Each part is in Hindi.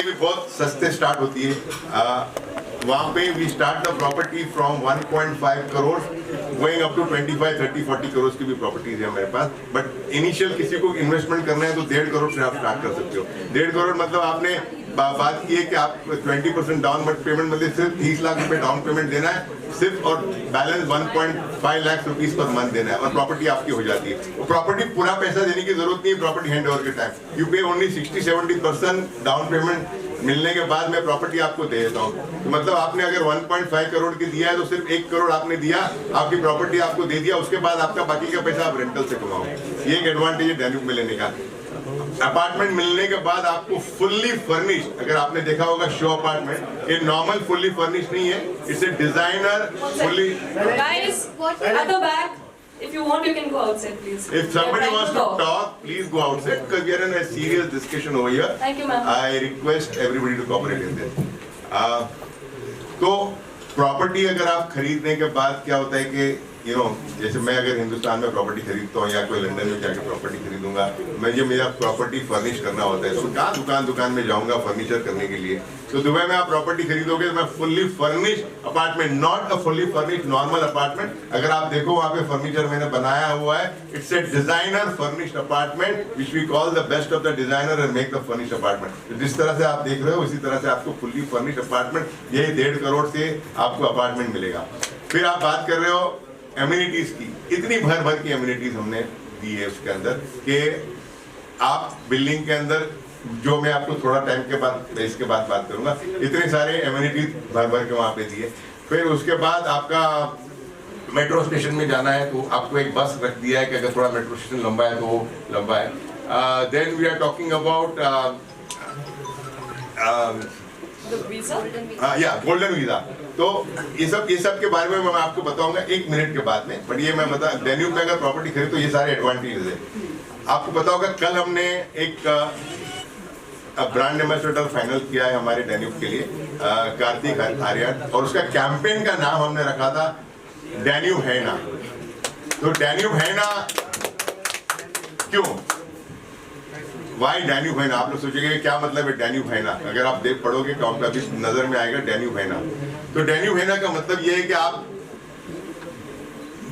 भी बहुत सस्ते स्टार्ट होती है। वहाँ पे we start the property from 1.5 crore going up to 25, 30, 40 crore की भी प्रॉपर्टीज है मेरे पास। बट इनिशियल किसी को इन्वेस्टमेंट करना है तो 1.5 करोड़ से आप स्टार्ट कर सकते हो। 1.5 करोड़ मतलब आपने बात की है कि आप 20% डाउन पेमेंट मतलब सिर्फ 30 लाख रुपए डाउन पेमेंट देना है सिर्फ, और balance 1.5 lakh rupees per month देना है और प्रॉपर्टी आपकी हो जाती है। प्रॉपर्टी पूरा पैसा देने की जरूरत नहीं है प्रॉपर्टी हैंड ओवर के टाइम। यू पे ओनली 60-70% डाउन पेमेंट मिलने के बाद मैं प्रॉपर्टी आपको दे देता हूँ। तो मतलब आपने अगर 1.5 करोड़ की दिया है तो सिर्फ 1 करोड़ आपने दिया, आपकी प्रॉपर्टी आपको दे दिया, उसके बाद आपका बाकी का पैसा आप रेंटल से कमाओ। ये एक एडवांटेज है डैन्यूब में लेने का। अपार्टमेंट मिलने के बाद आपको फुल्ली फर्निश्ड, अगर आपने देखा होगा शो अपार्टमेंट, ये नॉर्मल फुल्ली फर्निश्ड नहीं है, it's a designer fully. Guys, at the back, if you want, you can go outside, please. If somebody wants to talk, please go outside because we are in a serious discussion over here. Thank you, ma'am. I request everybody to cooperate in this. तो प्रॉपर्टी अगर आप खरीदने के बाद क्या होता है कि जैसे मैं अगर हिंदुस्तान में प्रॉपर्टी खरीदता हूँ या कोई लंदन में जाकर प्रॉपर्टी खरीदूंगा, मुझे मेरा प्रॉपर्टी फर्निश करना होता है, तो कहाँ दुकान में जाऊंगा फर्नीचर करने के लिए। तो दुबई में आप प्रॉपर्टी खरीदोगे तो मैं fully furnish apartment, not a fully furnish normal apartment. अगर आप देखो वहाँ पे फर्नीचर मैंने बनाया हुआ है, it's a designer furnished apartment which we call the best of the designer and make the furnished apartment. जिस तरह से आप देख रहे हो उसी तरह से आपको फुल्ली फर्निश्ड अपार्टमेंट, यही 1.5 करोड़ से आपको अपार्टमेंट मिलेगा। फिर आप बात कर रहे हो एमिनिटीज की, इतनी भर की एमिनिटीज हमने दी है उसके अंदर कि आप बिल्डिंग के अंदर, जो मैं आपको थोड़ा टाइम के बाद इसके बाद बात करूंगा, इतने सारे एमिनिटीज भर के वहां पे दिए। फिर उसके बाद आपका मेट्रो स्टेशन में जाना है तो आपको एक बस रख दिया है कि अगर थोड़ा मेट्रो स्टेशन लंबा है तो वो लंबा है। Then we are talking about golden visa. तो ये सब के बारे में मैं आपको बताऊंगा 1 मिनट के बाद में, बट ये मैं बता डैन्यूब में अगर प्रॉपर्टी खरीद तो ये सारे एडवांटेजेस है। आपको पता होगा कल हमने एक ब्रांड एम्बेसडर फाइनल किया है हमारे डैन्यूब के लिए, कार्तिक आर्यन, और उसका कैंपेन का नाम हमने रखा था डैन्यूब है ना। तो डैन्यूब है ना क्यों, वाई डैन्यूब है ना? आप लोग सोचेंगे क्या मतलब है डैन्यूब है ना। अगर आप देख पढ़ोगे कभी नजर में आएगा डैन्यूब है ना। तो डैन्यूब है ना का मतलब ये है कि आप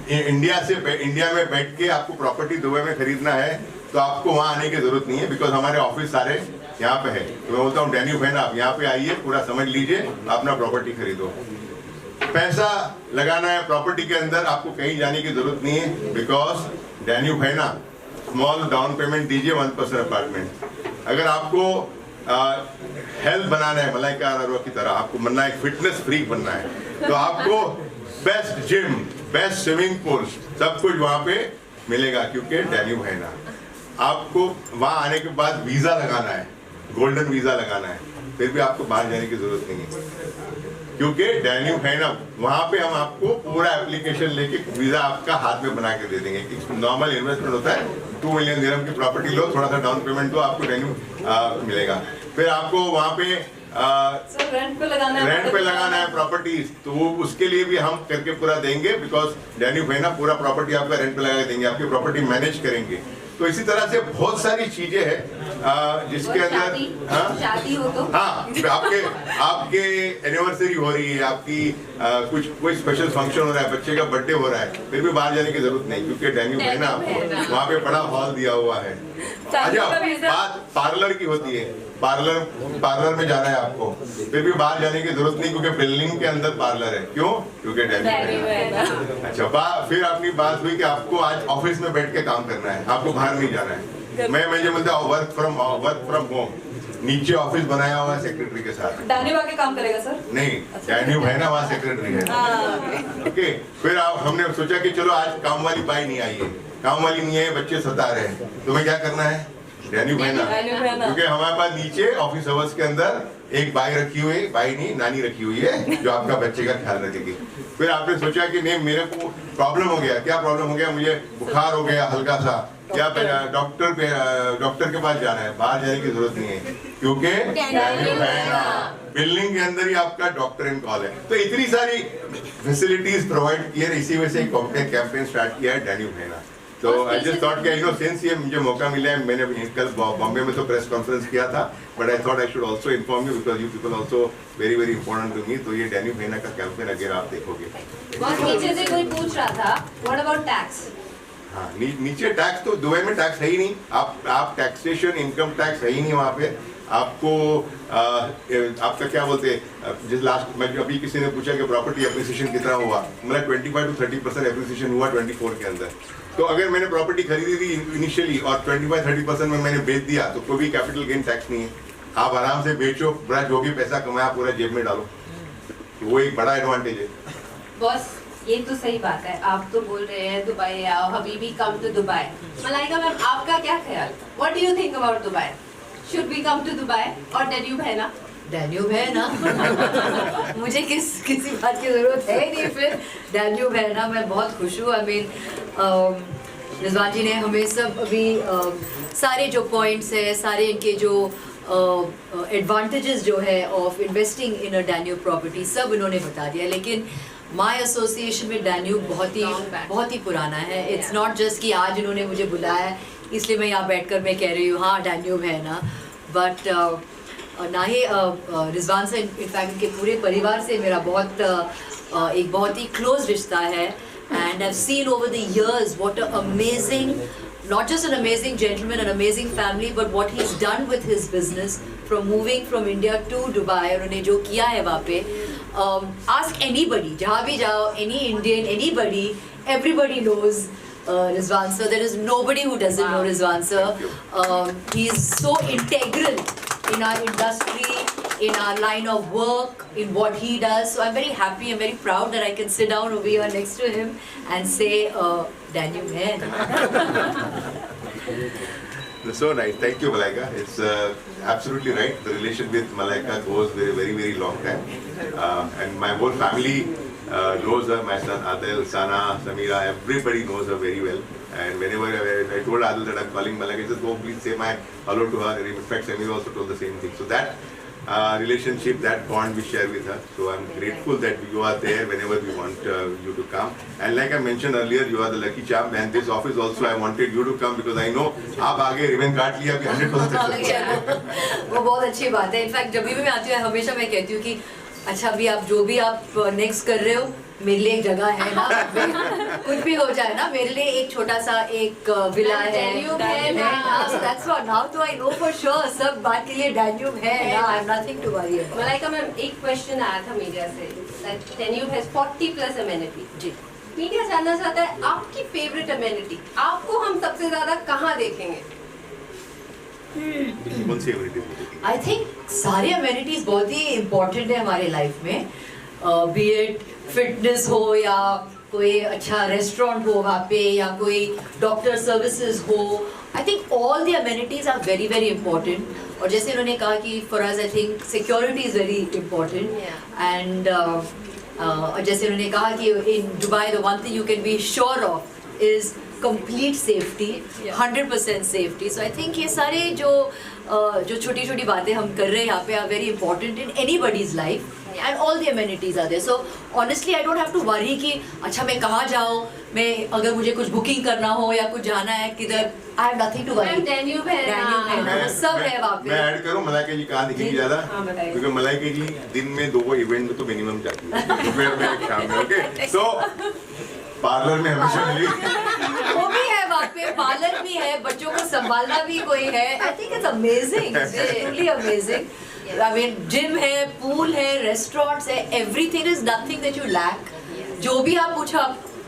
इंडिया में बैठ के आपको प्रॉपर्टी दुबई में खरीदना है तो आपको वहां आने की जरूरत नहीं है, बिकॉज हमारे ऑफिस सारे यहाँ पे है। तो मैं बोलता हूँ डैन्यूब है ना, आप यहाँ पे आइए, पूरा समझ लीजिए, अपना प्रॉपर्टी खरीदो। पैसा लगाना है प्रॉपर्टी के अंदर, आपको कहीं जाने की जरूरत नहीं है, बिकॉज डैन्यूब है ना स्मॉल डाउन पेमेंट दीजिए 1% अपार्टमेंट। अगर आपको हेल्थ बनाना है मलाइका अरोरा की तरह, आपको बनना है फिटनेस फ्रीक बनना है, तो आपको best gym, best swimming pool, सब कुछ वहां पे मिलेगा, क्योंकि डैन्यूब है ना। आपको वहां आने के बाद वीजा लगाना है, गोल्डन वीजा लगाना है, फिर भी आपको बाहर जाने की जरूरत नहीं है, क्योंकि डैन्यूब है ना। वहां पे हम आपको पूरा एप्लीकेशन लेके वीजा आपका हाथ में बना के दे देंगे। नॉर्मल इन्वेस्टमेंट होता है 2 मिलियन दिरहम की प्रॉपर्टी लो, थोड़ा सा डाउन पेमेंट दो, आपको डैन्यूब मिलेगा। फिर आपको वहां पे रेंट पे लगाना है प्रॉपर्टीज, तो वो उसके लिए भी हम करके पूरा देंगे, बिकॉज डैन्यूब है ना पूरा प्रॉपर्टी आपका रेंट पे लगा के देंगे, आपकी प्रॉपर्टी मैनेज करेंगे। तो इसी तरह से बहुत सारी चीजें हैं जिसके अंदर शादी हो तो आपके एनिवर्सरी हो रही है, आपकी कोई स्पेशल फंक्शन हो रहा है, बच्चे का बर्थडे हो रहा है, फिर भी बाहर जाने की जरूरत नहीं, क्योंकि डैन्यूब है ना आपको वहाँ पे बड़ा हॉल दिया हुआ है। अच्छा, बात पार्लर की होती है, पार्लर में जाना है आपको, फिर भी बाहर जाने की जरूरत नहीं, क्योंकि बिल्डिंग के अंदर पार्लर है। क्यों? क्योंकि डैन्यूब है। अच्छा, फिर अपनी बात हुई कि आपको आज ऑफिस में बैठ के काम करना है, आपको बाहर नहीं जाना है। मैं बोलता हूँ वर्क फ्रॉम होम, नीचे ऑफिस बनाया हुआ है सेक्रेटरी के साथ। डैन्यूब आके काम करेगा सर? नहीं, डैन्यूब है ना वहाँ सेक्रेटरी है। ओके, फिर हमने सोचा कि चलो आज काम वाली बाई नहीं आई है, काम वाली नहीं है, बच्चे सता रहे हैं, तुम्हें क्या करना है? डैन्यूब है ना, क्योंकि हमारे पास नीचे ऑफिस आवर्स के अंदर एक बाई रखी हुई है, बाई नहीं नानी रखी हुई है, जो आपका बच्चे का ख्याल रखेगी। फिर आपने सोचा कि नहीं, मेरे को प्रॉब्लम हो गया। क्या प्रॉब्लम हो गया? मुझे बुखार हो गया हल्का सा, क्या डॉक्टर के पास जाना है, बाहर जाने की जरूरत नहीं है, क्योंकि डैन्यूब है ना बिल्डिंग के अंदर ही आपका डॉक्टर इन कॉल है। तो इतनी सारी फैसिलिटीज प्रोवाइड की है, इसी वजह से कैंपेन स्टार्ट किया है डैन्यूब है ना। तो आई जस्ट थॉट कि सिंस ये मुझे मौका मिला है, मैंने कल बॉम्बे में तो प्रेस कॉन्फ्रेंस किया था, but I thought I should also inform you because you people also very very important to me. तो ये डैन्यूब महीना का कैंपेन अगर आप देखोगे, बहुत नीचे से कोई पूछ रहा था, व्हाट अबाउट टैक्स? हाँ, नीचे टैक्स तो दुबई में टैक्स है ही नहीं। आप टैक्सेशन इनकम टैक्स है ही नहीं वहाँ पे। आपको आपका क्या बोलते हैं, जिस लास्ट में अभी किसी ने पूछा कि प्रॉपर्टी एप्रिसिएशन कितना हुआ, मतलब 25 to 30% एप्रिसिएशन हुआ 24 के अंदर। तो अगर मैंने प्रॉपर्टी खरीदी थी इनिशियली और 25-30% में मैंने बेच दिया तो कोई भी कैपिटल गेन टैक्स नहीं है। आप आराम से बेचो, पूरा जो भी पैसा कमाया पूरा जेब में डालो, तो वो एक बड़ा एडवांटेज है। बॉस ये तो सही बात है, आप तो बोल रहे हैं दुबई आओ, हबीबी come to Dubai. Malaika ma'am आपका क्या ख्याल, what do you think about Dubai? Should we come to Dubai और डैन्यूब है ना? डैन्यूब है ना मुझे किसी बात की ज़रूरत है नहीं, फिर डैन्यूब है ना, मैं बहुत खुश हूँ। आई मीन रिजवान जी ने हमें सब अभी सारे जो पॉइंट्स है, सारे इनके जो एडवांटेजेस जो है of investing in a Danube property सब इन्होंने बता दिया। लेकिन माय एसोसिएशन में डैन्यूब बहुत ही पुराना है। इट्स नॉट जस्ट कि आज इन्होंने मुझे बुलाया है इसलिए मैं यहाँ बैठकर मैं कह रही हूँ हाँ डैन्यूब है ना, बट ना ही रिजवान से इनफैक्ट इनके पूरे परिवार से मेरा एक बहुत ही क्लोज रिश्ता है। And I have seen over the years what a amazing, not just an amazing gentleman, an amazing family, but what he's done with his business from moving from India to Dubai, उन्होंने जो किया है वहाँ पे, ask anybody, जहाँ भी जाओ, any Indian, anybody, everybody knows Rizwan sir. There is nobody who doesn't know Rizwan sir. He is so integral in our industry, in our line of work, in what he does. So I'm very happy, I'm very proud that I can sit down over here next to him and say, Daniel है. So nice, thank you Malaika. It's absolutely right. The relation with Malaika goes very very long time, and my whole family knows her. My son Adil, Sana, Samira, everybody knows her very well. And whenever I told Adil that I'm calling Malaika, he says, "Oh, please say my hello to her." In fact, Samira also told the same thing. So that relationship, that bond we share with her. So I'm grateful that you are there whenever we want you to come. And like I mentioned earlier, you are the lucky charm. And this office also, I wanted you to come because I know आप आगे रिबन काट लिया अभी 100% सक्सेस। वो बहुत अच्छी बात है। इनफैक्ट जब भी मैं आती हूँ हमेशा मैं कहती हूँ कि अच्छा अभी आप जो भी आप नेक्स्ट कर रहे हो मेरे लिए एक जगह है ना, कुछ भी हो जाए ना मेरे लिए एक छोटा सा एक विला है ना, so that's what now तो I know for sure सब बात के लिए डैन्यूब है ना, I have nothing to worry about। Malaika ma'am एक क्वेश्चन आया था मीडिया से, that Danube has 40+ amenities। Zee media जानना चाहता है आपकी फेवरेट अमेनिटी, आपको हम सबसे ज्यादा कहाँ देखेंगे? कौन सी amenities? आई थिंक सारे अमेनिटीज बहुत ही इम्पोर्टेंट है हमारे लाइफ में, बी इट फिटनेस हो या कोई अच्छा रेस्टोरेंट हो वहाँ पे या कोई डॉक्टर सर्विसेज हो। I think all the amenities are very very important. और जैसे उन्होंने कहा कि for us I think security is very important and और जैसे उन्होंने कहा कि in Dubai the one thing you can be sure of is complete safety, 100% safety. So I think ये सारे जो छोटी छोटी बातें हम कर रहे हैं यहाँ पे are very important in anybody's life and all the amenities are there. So honestly I don't have to worry कि अच्छा मैं कहाँ जाऊँ, मैं अगर मुझे कुछ बुकिंग करना हो या कुछ जाना है किधर, I have nothing to worry। Danube है ना, सब है वहाँ पे। मैं ऐड करूँ मलाइका जी कहाँ दिखेगी ज़्यादा, क्योंकि मलाइका जी दिन में 2 इवेंट में तो मिनिमम जाती है, दोपहर में एक शाम में। ओके सो पार्लर में हमेशा मिली, वो भी है वहाँ पे, पार्लर भी है, बच्चों को संभालना भी कोई है। I think it's amazing, truly amazing. I mean gym है, पूल है, रेस्टोरेंट्स है, everything is nothing that you lack. जो भी आप पूछो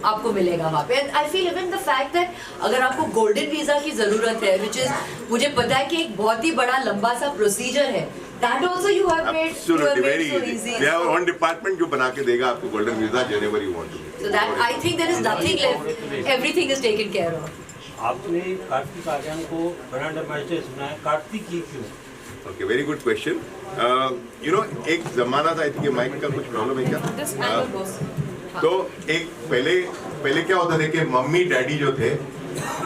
आपको मिलेगा वहाँ पे। I feel even the fact that अगर आपको गोल्डन वीजा की जरूरत है, विच इज मुझे पता है कि एक बहुत ही बड़ा लंबा सा प्रोसीजर है, that also you have made so easy। We have our own department जो बना के देगा आपको golden visa whenever you want to। So that I think there is nothing left, everything is taken care of। आपने कार्तिक आर्यन को ब्रांड एम्बेसडर सुना है, कार्तिक ही क्यों? Okay, very good question। You know एक जमाना था, आई थिंक माइक का कुछ प्रॉब्लम है क्या? तो एक पहले क्या होता था कि मम्मी डैडी जो थे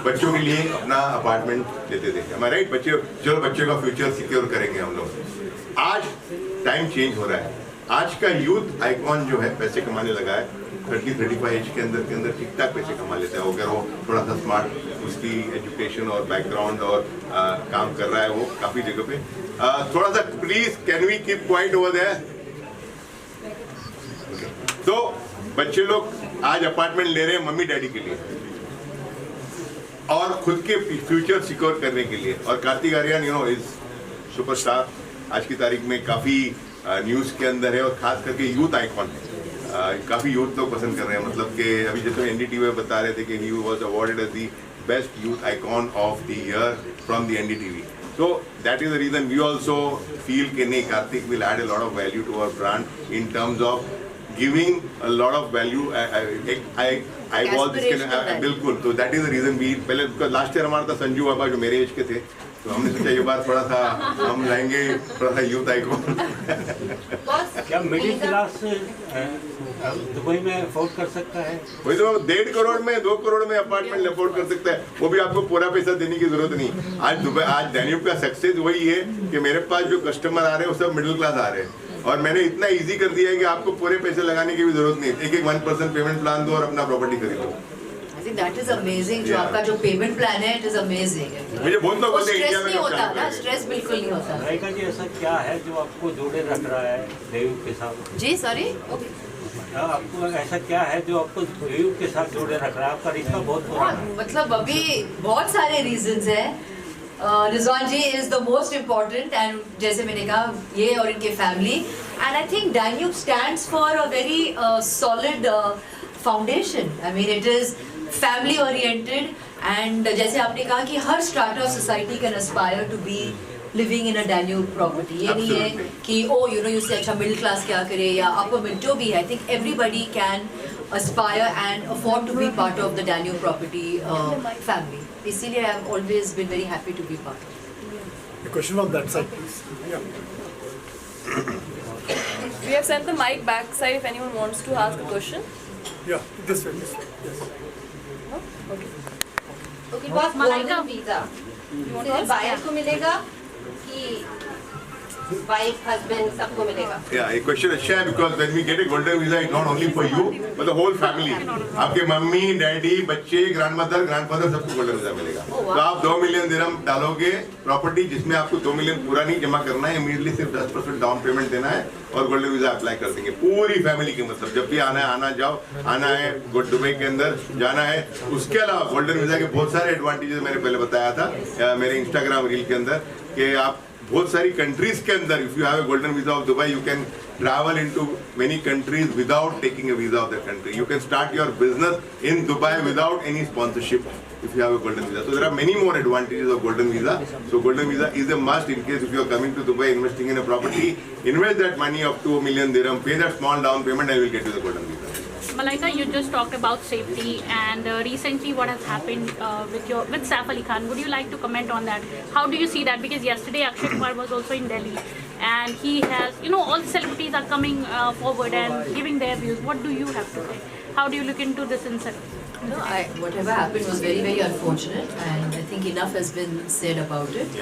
बच्चों के लिए अपना अपार्टमेंट लेते थे, हमारा राइट, बच्चे का फ्यूचर सिक्योर करेंगे हम लोग। आज टाइम चेंज हो रहा है, आज का यूथ आइकॉन जो है पैसे कमाने लगा है 30-35 एज के अंदर ठीक ठाक पैसे कमा लेते हैं। अगर वो थोड़ा सा स्मार्ट, उसकी एजुकेशन और बैकग्राउंड और काम कर रहा है वो काफ़ी जगह पे। थोड़ा सा please can we keep quiet over there. तो बच्चे लोग आज अपार्टमेंट ले रहे हैं मम्मी डैडी के लिए और खुद के फ्यूचर सिक्योर करने के लिए। और Kartik Aaryan you know is superstar, आज की तारीख में काफ़ी न्यूज़ के अंदर है और खास करके यूथ आइकॉन है। काफ़ी यूथ लोग पसंद कर रहे हैं, मतलब कि अभी जैसे एनडीटीवी में बता रहे थे कि he was awarded as the best youth icon of the year from the NDTV. So that is the reason we also feel कि नहीं, Karthik will add a lot of value to our brand in terms of giving a lot of value. I was बिल्कुल, तो that is the reason we पहले लास्ट ईयर हमारा था संजू बाबा जो मेरे एज के थे, तो हमने सोचा ये बार थोड़ा सा हम लाएंगे थोड़ा सा यूथ आइकॉन। क्या मिडिल क्लास दुबई में अफोर्ड कर सकता है? वही तो 1.5 करोड़ में 2 करोड़ में अपार्टमेंट अफोर्ड कर सकता है, वो भी आपको पूरा पैसा देने की जरूरत नहीं। आज दुबई, आज डैन्यूब का सक्सेस वही है कि मेरे पास जो कस्टमर आ रहे हैं वो सब मिडिल क्लास आ रहे हैं और मैंने इतना इजी कर दिया है कि आपको पूरे पैसे लगाने की भी जरूरत नहीं। एक 1% पेमेंट प्लान दो और अपना प्रॉपर्टी खरीद लो। I think that is amazing. जो आपका जो पेमेंट प्लान है, it is amazing. मुझे बहुत लोग बोलते हैं स्ट्रेस इंडिया में नहीं होता क्या ना, है? स्ट्रेस बिल्कुल नहीं होता। राइका जी, ऐसा क्या है जो आपको जोड़े रख रहा है देव के साथ? जी सॉरी, आपको ऐसा क्या है जो आपको देव के साथ जोड़े रख रहा है? आपका रिश्ता बहुत पुराना है। मतलब अभी बहुत सारे रीजंस हैं। Rizwan ji is the most important, and जैसे मैंने कहा ये और इनके family, and I think Danube stands for a very solid foundation. I mean it is family oriented, and जैसे आपने कहा कि हर strata of society can aspire to be living in a Danube property. ये नहीं है कि ओ यू नो यू से अच्छा मिडिल क्लास क्या करे या अपर मिड, जो भी है। I think everybody can aspire and afford to be part of the Danube property family. इसीलिए I have always been very happy to be part of it. A question from that side, please. Yeah. We have sent the mic back side if anyone wants to ask a question. Yeah, this way, this way. Yes. Okay, boss, golden visa सिर्फ बायर को मिलेगा कि वाइफ हस्बैंड सबको मिलेगा? Yeah, a question is shared because when we get a golden visa, it's not only for you, but the whole family. आपके मम्मी, डैडी, बच्चे, ग्रैंडमदर, ग्रैंडफादर सबको गोल्डन वीजा मिलेगा। तो आप 2 मिलियन दिरहम डालोगे प्रॉपर्टी, जिसमें आपको 2 मिलियन पूरा नहीं जमा करना है, इमीडिएटली सिर्फ 10% डाउन पेमेंट देना है और गोल्डन वीजा अप्लाई कर देंगे पूरी फैमिली की। मतलब जब भी आना है आना जाओ, आना है दुबई के अंदर जाना है। उसके अलावा गोल्डन वीजा के बहुत सारे एडवांटेजेस मैंने पहले बताया था मेरे इंस्टाग्राम रील के अंदर कि आप बहुत सारी कंट्रीज के अंदर, if you have a golden visa of Dubai, you can travel into many countries without taking a visa of the country. You can start your business in Dubai without any sponsorship if you have a golden visa. So there are many more advantages of golden visa. So golden visa is a must in case if you are coming to Dubai investing in a property, invest that money of 2 million dirham, pay that small down payment and you will get you the golden visa. Malaika, you just talked about safety and recently what has happened with Saif Ali Khan. Would you like to comment on that? How do you see that? Because yesterday Akshay Kumar was also in Delhi and he has, you know, all the celebrities are coming forward and giving their views. What do you have to say? How do you look into this incident? No, whatever happened was very, very unfortunate, and I think enough has been said about it.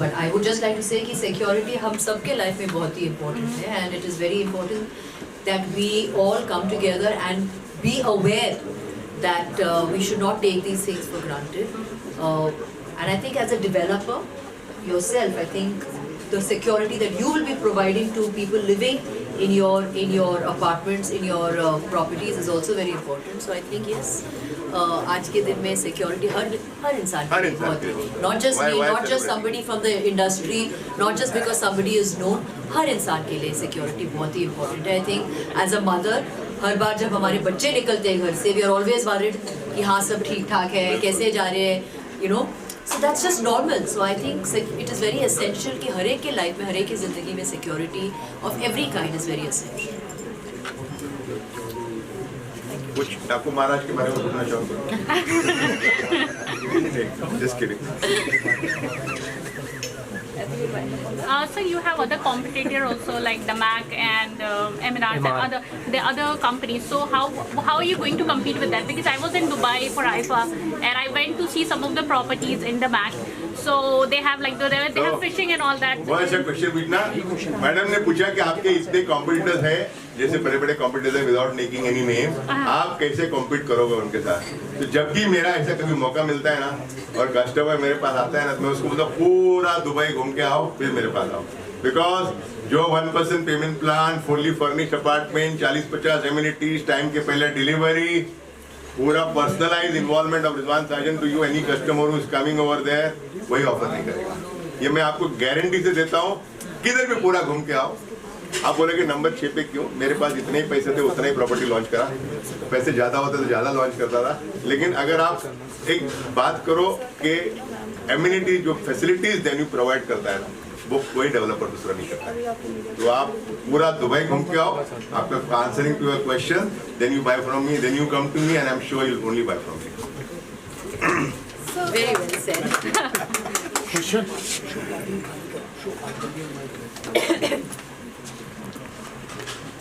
But I would just like to say कि security हम सबके life में बहुत ही important है, and it is very important that we all come together and be aware that we should not take these things for granted. And I think as a developer yourself, I think the security that you will be providing to people living in your apartments, in your properties is also very important. So I think yes, आज के दिन में security हर इंसान के लिए बहुत है. Not just me, not just somebody from the industry, not just because somebody is known. हर इंसान के लिए security बहुत ही important है. I think as a mother, हर बार जब हमारे बच्चे निकलते हैं घर से, we are always worried कि हाँ सब ठीक ठाक है, कैसे जा रहे हैं, you know. So that's just normal. So I think it is very essential कि हर एक के लाइफ में, हर एक की ज़िंदगी में security of every kind is very essential. कुछ आपको महाराज के बारे में पूछना चाहूँगा? Just kidding. So you have other competitor also like Damac and Emirates and the other companies. So how are you going to compete with that? Because I was in Dubai for IFA and I went to see some of the properties in Damac. So they have like they have fishing and all that. बहुत अच्छा क्वेश्चन पूछना। मैडम ने पूछा कि आपके इतने कॉम्पिटिटर्स हैं, जैसे बड़े-बड़े कॉम्पिटिटर्स हैं विदाउट मेकिंग एनी नेम, आप कैसे कॉम्पीट करोगे उनके साथ? तो जब भी मेरा ऐसा कभी मौका मिलता है ना और कस्टमर मेरे पास आता है ना, तो मैं उसको मतलब पूरा दुबई घूम के आओ फिर मेरे पास आओ, बिकॉज जो 1% payment plan, fully furnished apartment, 40-50 amenities, time के पहले डिलीवरी, पूरा personalise involvement of Rizwan Sajan to you any customer who is coming over there, वही ऑफर नहीं करेगा। ये मैं आपको गारंटी से देता हूँ। किधर भी पूरा घूम के आओ। आप बोलेगे नंबर 6 पे क्यों? मेरे पास इतने ही पैसे थे, उतना ही प्रॉपर्टी लॉन्च करा। पैसे ज्यादा होते तो ज्यादा लॉन्च करता था। लेकिन अगर आप एक बात करो कि एमिनिटीज जो फैसिलिटीज देन्यू प्रोवाइड करता है ना, वो कोई डेवलपर दूसरा नहीं करता। तो आप पूरा दुबई घूम के आओ, after answering to your question, then you buy from me, then you come to me and I am sure you only buy from me. Very well said.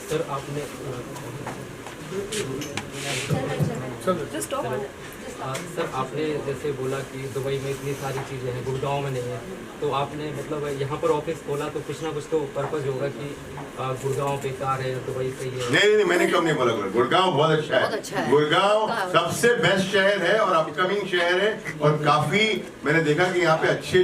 Sir आपने सर आपने जैसे बोला कि दुबई में इतनी सारी चीज़ें हैं, गुड़गांव में नहीं है, तो आपने मतलब यहाँ पर ऑफिस खोला तो कुछ ना कुछ तो पर्पज होगा कि गुड़गांव बेकार है, दुबई सही है। नहीं, मैंने कब नहीं बोला। गुड़गांव बहुत अच्छा है। गुड़गांव सबसे बेस्ट शहर है और अपकमिंग शहर है, और काफी मैंने देखा कि यहाँ पे अच्छे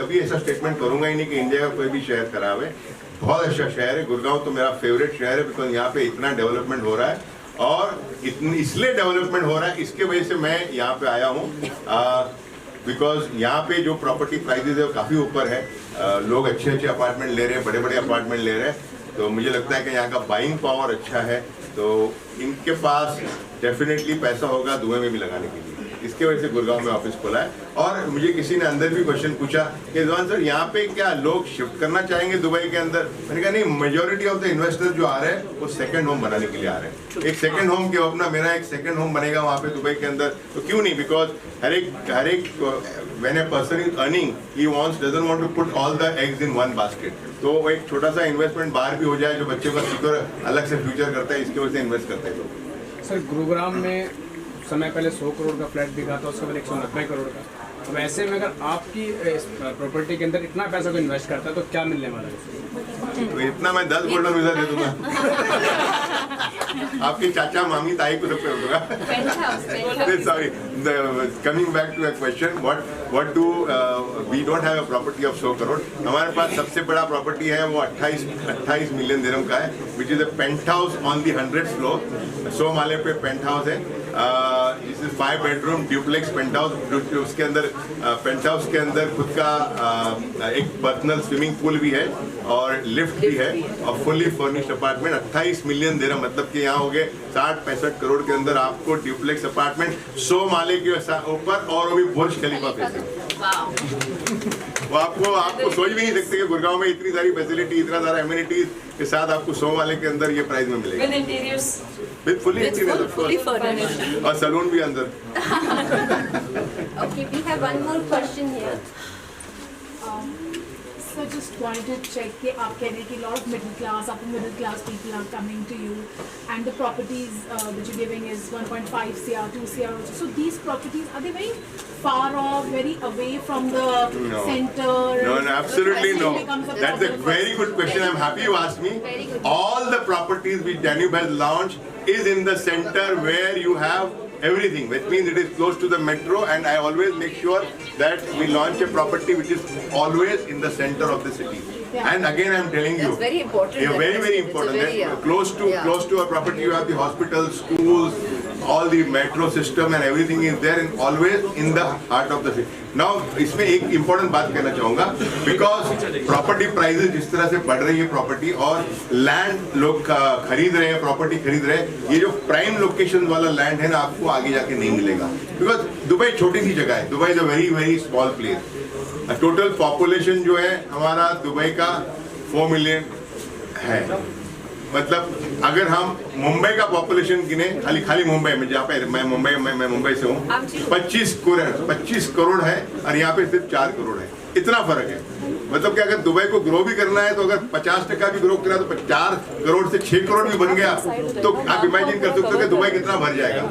कभी ऐसा स्टेटमेंट करूंगा ही नहीं कि इंडिया का कोई भी शहर खराब है। बहुत अच्छा शहर है गुड़गांव, तो मेरा फेवरेट शहर है, बिकॉज यहाँ पे इतना डेवलपमेंट हो रहा है और इसलिए डेवलपमेंट हो रहा है, इसके वजह से मैं यहाँ पे आया हूँ। बिकॉज यहाँ पे जो प्रॉपर्टी प्राइसेस है वो काफ़ी ऊपर है। लोग अच्छे अच्छे अपार्टमेंट ले रहे हैं, बड़े बड़े अपार्टमेंट ले रहे हैं, तो मुझे लगता है कि यहाँ का बाइंग पावर अच्छा है, तो इनके पास डेफिनेटली पैसा होगा दुबई में भी लगाने के लिए। इसके वजह से गुड़गांव में ऑफिस खोला है। और मुझे किसी ने अंदर भी क्वेश्चन पूछा कि रिजवान सर यहाँ पे क्या लोग शिफ्ट करना चाहेंगे दुबई के अंदर? मैंने कहा नहीं, मेजोरिटी ऑफ द इन्वेस्टर जो आ रहे हैं वो सेकंड होम बनाने के लिए आ रहे हैं। एक सेकंड होम के अपना मेरा एक सेकंड होम बनेगा वहाँ पे दुबई के अंदर, तो क्यों नहीं? बिकॉज हर एक when a person is earning he doesn't want to put all the eggs in one basket. तो वो एक छोटा सा इन्वेस्टमेंट बाहर भी हो जाए जो बच्चों का सिक्योर अलग से फ्यूचर करता है, इसकी वजह से इन्वेस्ट करते हैं लोग। सर गुरुग्राम में समय पहले 100 करोड़ का फ्लैट दिखा था, उसके बाद 190 करोड़ का। अब ऐसे में अगर आपकी प्रॉपर्टी के अंदर इतना पैसा को इन्वेस्ट करता है तो क्या मिलने वाला है? तो इतना मैं 10 गोल्डन वीजा दे दूंगा। आपके चाचा मामी ताई को रुपये दूंगा। Sorry, coming back to a question, what do we don't have a property of 100 crore. हमारे पास सबसे बड़ा प्रॉपर्टी है वो 28 मिलियन दिरहम का है, which is a penthouse on the 100th floor. 100 माले पे पेंट हाउस है। This is 5 bedroom duplex penthouse. उसके अंदर पेंट हाउस के अंदर खुद का एक पर्सनल स्विमिंग पूल भी है और लिफ्ट भी है और फुल्ली फर्निश्ड अपार्टमेंट। 28 मिलियन दिरहम, मतलब कि यहाँ हो गए 60-65 करोड़ के अंदर आपको ड्यूप्लेक्स अपार्टमेंट 100 माले के ऊपर, और वो भी बुर्ज खलीफा पे से। वो आपको सोच भी नहीं सकते कि गुड़गांव में इतनी सारी फैसिलिटी, इतना सारा एमिनिटीज के साथ आपको 100 वाले के अंदर ये प्राइस में मिलेगा। With interiors. With fully interior और सैलून भी अंदर। Okay, we have one more question here. So just wanted to check कि आप कह रहे हैं कि lot of middle class people are coming to you, and the properties that you're giving is 1.5 CR, 2 CR also. So these properties, are they very far off, very away from the center? No, absolutely no. Becomes a That's a problem very good question. I'm happy you asked me. Very good. All the properties which Danube has launched is in the center where you have everything, which means it is close to the metro, and I always make sure that we launch a property which is always in the center of the city. Yeah. And again, I'm telling you, That's very important. Yeah, very important. It's a very, That close to a property, you have the hospitals, schools, all the metro system, and everything is there, and always in the heart of the city. Now, इसमें एक important बात कहना चाहूँगा, because property prices जिस तरह से बढ़ रही है प्रॉपर्टी और लैंड लोग खरीद रहे हैं, प्रॉपर्टी खरीद रहे हैं, ये जो प्राइम लोकेशन वाला लैंड है ना, आपको आगे जाके नहीं मिलेगा। बिकॉज दुबई छोटी सी जगह है, Dubai is a very very small place. Total population जो है हमारा दुबई का 4 मिलियन है। मतलब अगर हम मुंबई का पॉपुलेशन गिने, खाली मुंबई में, जहाँ पे मैं मुंबई से हूँ, 25 करोड़ है और यहाँ पे सिर्फ 4 करोड़ है। इतना फर्क है। मतलब कि अगर दुबई को ग्रो भी करना है तो अगर 50% भी ग्रो करा तो 4 करोड़ से 6 करोड़ भी बन गया, तो आप इमेजिन कर सकते हो कि दुबई कितना भर जाएगा।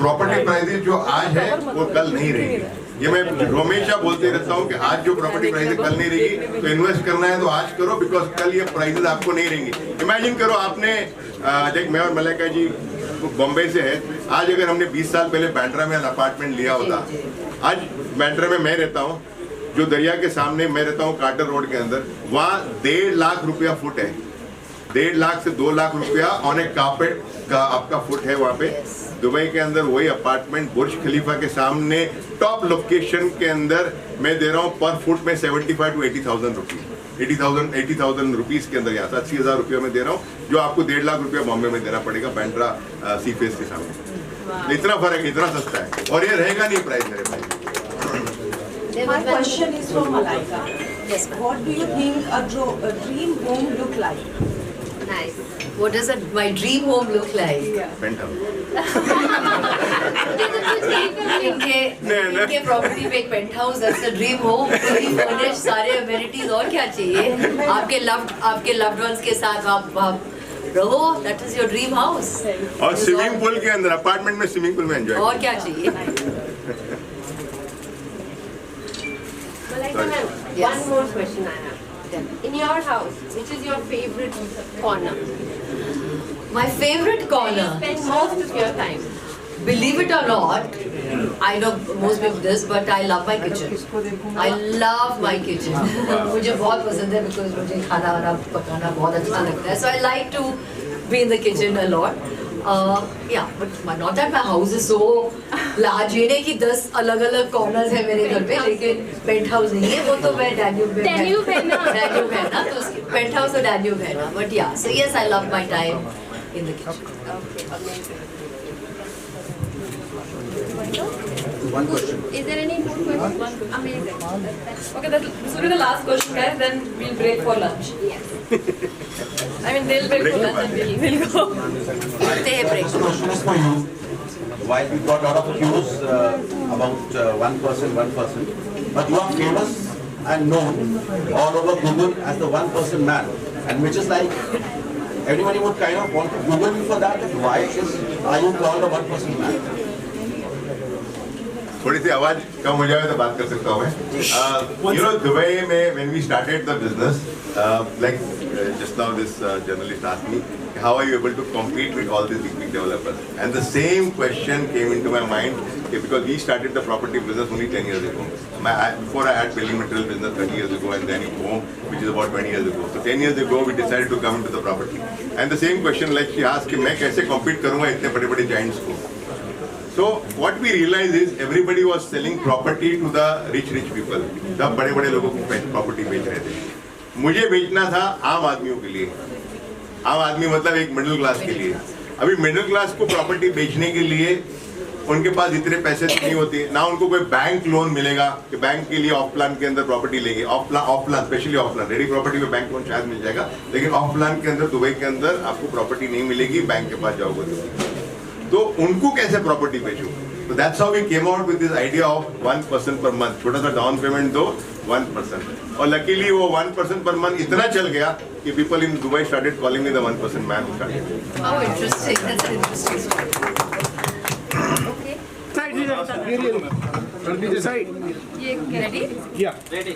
प्रॉपर्टी प्राइसेस जो आज है वो कल नहीं रहेंगे। ये मैं हमेशा बोलते रहता हूँ कि आज जो प्रॉपर्टी प्राइस कल नहीं रहेगी, तो इन्वेस्ट करना है तो आज करो, बिकॉज कल ये प्राइसेस आपको नहीं रहेंगी। इमेजिन करो आपने देख, मैं और मलाइका जी बॉम्बे से है, आज अगर हमने 20 साल पहले बैंड्रा में अपार्टमेंट लिया होता, आज बैंड्रा में मैं रहता हूँ, जो दरिया के सामने मैं रहता हूँ कार्टर रोड के अंदर, वहाँ 1.5 लाख रुपया फुट है, 1.5 लाख से 2 लाख रुपया ऑन ए कारपेट का आपका फुट है वहाँ पे। दुबई के अंदर वही अपार्टमेंट बुर्ज खलीफा के सामने टॉप लोकेशन के अंदर मैं दे रहा हूँ पर फुट में 75 to 80,000 रुपीज, 80,000 रुपीज के अंदर, यहाँ 80,000 रुपये में दे रहा हूँ, जो आपको 1.5 लाख रुपया बॉम्बे में देना पड़ेगा बैंड्रा सी फेस के सामने। इतना फर्क है, इतना सस्ता है, और ये रहेगा नहीं प्राइस मेरे भाई। My question is from Malaika. Yes, ma'am. What do you think a dream home look like? Nice. What does my dream home look like? Penthouse. इनके प्रॉपर्टी पे एक penthouse, that's the dream home, fully furnished, सारे अमेनिटीज, और क्या चाहिए? आपके लव्ड वंस के साथ आप रहो, that is your dream house. और स्विमिंग पूल के अंदर, अपार्टमेंट में स्विमिंग पूल में एंजॉय। और क्या चाहिए? Malaika ma'am, Yes. one more question I have. In your house, which is your favorite corner? My favorite Where corner. you spend most of your time. Believe it or not, I know most people this, but I love my kitchen. I love my kitchen. मुझे बहुत पसंद है, because मुझे खाना वाना पकाना बहुत अच्छा लगता है. So I like to be in the kitchen a lot. Yeah, but not that my house is so large. ये नहीं कि 10 अलग-अलग corners है मेरे घर पे, लेकिन पेंट हाउस नहीं है, वो तो मैं Danube है ना, तो पेंट हाउस और Danube है ना. But yeah, so yes, I love my time in the kitchen. Okay, amazing. One question. Is there any more questions? Amazing. Okay, this will be the last question, guys. Then we'll break for lunch. Yes. I mean, they'll break for lunch and we'll go. They break. Question is for you. While we got a lot of cues about one person, but you are famous and known all over Google as the 1% man, and which is like everybody would kind of want to Google you for that. That why are you called a 1% man? थोड़ी सी आवाज कम हो जाए तो बात कर सकता हूँ मैं। You know, दुबई में when we started the business, like just now this journalist asked me, how are you able to compete with all these big developers? And the same question came into my mind, because we started the property business only 10 years ago. Before I had building material business 30 years ago, and then home, which is about 20 years ago. So 10 years ago, we decided to come into the property. And the same question, like she asked, कि मैं कैसे compete करूँगा इतने बड़े-बड़े giants को? So what we realized is everybody was selling property to the rich people. सब बड़े-बड़े लोगों को property बेच रहे थे. मुझे बेचना था आम आदमियों के लिए. आम आदमी मतलब एक मिडिल क्लास के लिए. अभी मिडिल क्लास को प्रॉपर्टी बेचने के लिए उनके पास इतने पैसे तो नहीं होते, ना उनको कोई बैंक लोन मिलेगा कि बैंक के लिए ऑफ प्लान के अंदर प्रॉपर्टी लेंगे. Of plan specially of plan, ready property में बैंक लोन शायद मिल जाएगा, लेकिन ऑफ प्लान के अंदर दुबई के अंदर आपको प्रॉपर्टी नहीं मिलेगी, बैंक के पास जाओगे तो उनको कैसे प्रॉपर्टी बेचो. तो that's how we came out with this idea of 1% per month. छोटा सा डाउन पेमेंट दो, 1%. और लकीली वो 1% पर मंथ इतना चल गया कि people in Dubai started calling me the 1% man. How interesting. That's an interesting story. Okay. Side. You ready? Yeah. Ready.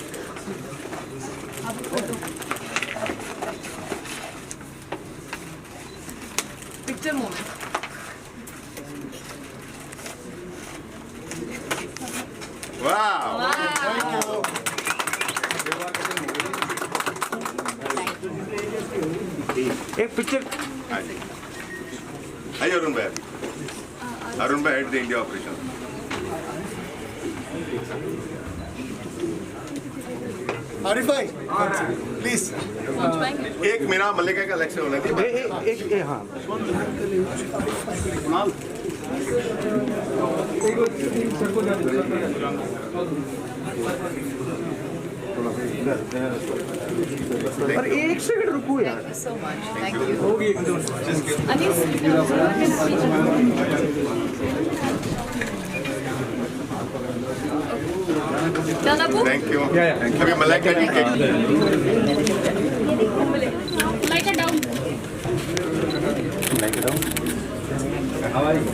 Picture moment. वाह. एक पिक्चर. आइए अरुण भाई. अरुण भाई head the India operation. Arif भाई, प्लीज. एक मेरा मल्लिका का लेक्चर होना चाहिए. एक हाँ. पर एक सेकंड रुको यार. Thank you so much. Thank you. Done, Apu? Thank you. अभी मल्लिका जी के Like a down.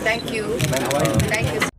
Thank you. Thank you.